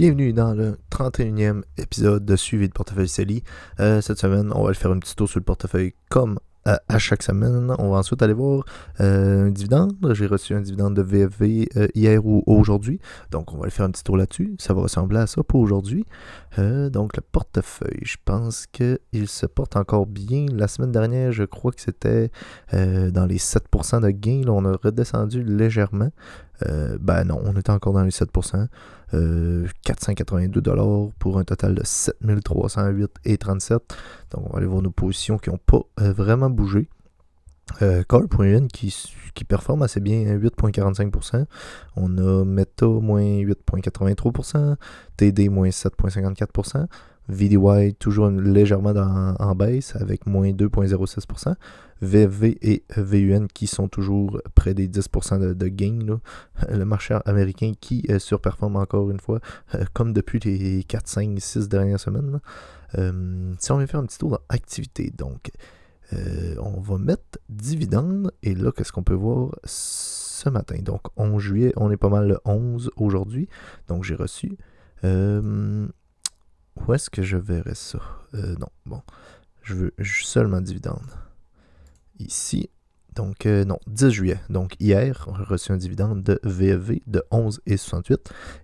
Bienvenue dans le 31e épisode de Suivi de Portefeuille CELI. Cette semaine, on va faire un petit tour sur le portefeuille comme à chaque semaine. On va ensuite aller voir un dividende. J'ai reçu un dividende de VFV hier ou aujourd'hui. Donc, on va aller faire un petit tour là-dessus. Ça va ressembler à ça pour aujourd'hui. Donc, le portefeuille, je pense qu'il se porte encore bien. La semaine dernière, je crois que c'était dans les 7% de gain. Là, on a redescendu légèrement. Non, on était encore dans les 7%. 482$ pour un total de 7308,37$. Donc, on va aller voir nos positions qui n'ont pas vraiment bougé. Call.un qui performe assez bien, 8,45%. On a Meta, moins 8,83%. TD, moins 7,54%. VDY, toujours légèrement en baisse, avec moins 2,06%. VFV et VUN qui sont toujours près des 10% de gain. Là. Le marché américain qui surperforme encore une fois, comme depuis les 4, 5, 6 dernières semaines. Si on vient faire un petit tour dans activité, donc on va mettre dividende. Et là, qu'est-ce qu'on peut voir ce matin? Donc, 11 juillet, on est pas mal le 11 aujourd'hui. Donc, j'ai reçu... où est-ce que je verrai ça? Non, bon. Je veux seulement dividende. Ici. Donc, non, 10 juillet. Donc, hier, on a reçu un dividende de VFV de 11,68.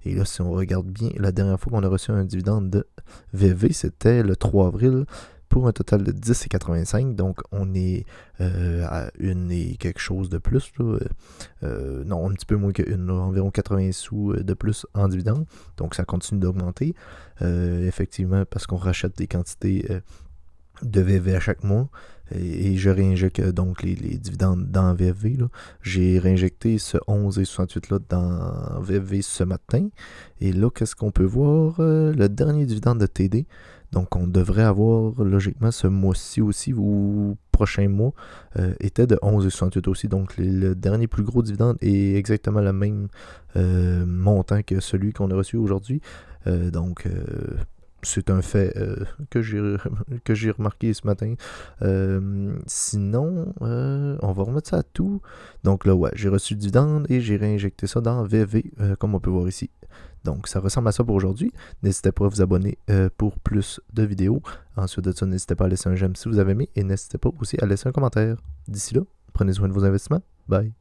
Et là, si on regarde bien, la dernière fois qu'on a reçu un dividende de VFV, c'était le 3 avril pour un total de 10,85. Donc, on est à une et quelque chose de plus. Là. Non, un petit peu moins qu'une, environ 80 sous de plus en dividende. Donc, ça continue d'augmenter. Effectivement, parce qu'on rachète des quantités de VFV à chaque mois. Et je réinjecte donc les dividendes dans VFV. Là. J'ai réinjecté ce 11,68 là dans VFV ce matin. Et là, qu'est-ce qu'on peut voir? Le dernier dividende de TD. Donc, on devrait avoir logiquement ce mois-ci aussi ou prochain mois était de 11,68 aussi. Donc, le dernier plus gros dividende est exactement le même montant que celui qu'on a reçu aujourd'hui. Donc, c'est un fait que j'ai remarqué ce matin. Sinon, on va remettre ça à tout. Donc là, ouais, j'ai reçu le dividende et j'ai réinjecté ça dans VV, comme on peut voir ici. Donc, ça ressemble à ça pour aujourd'hui. N'hésitez pas à vous abonner pour plus de vidéos. Ensuite de ça, n'hésitez pas à laisser un j'aime si vous avez aimé et n'hésitez pas aussi à laisser un commentaire. D'ici là, prenez soin de vos investissements. Bye!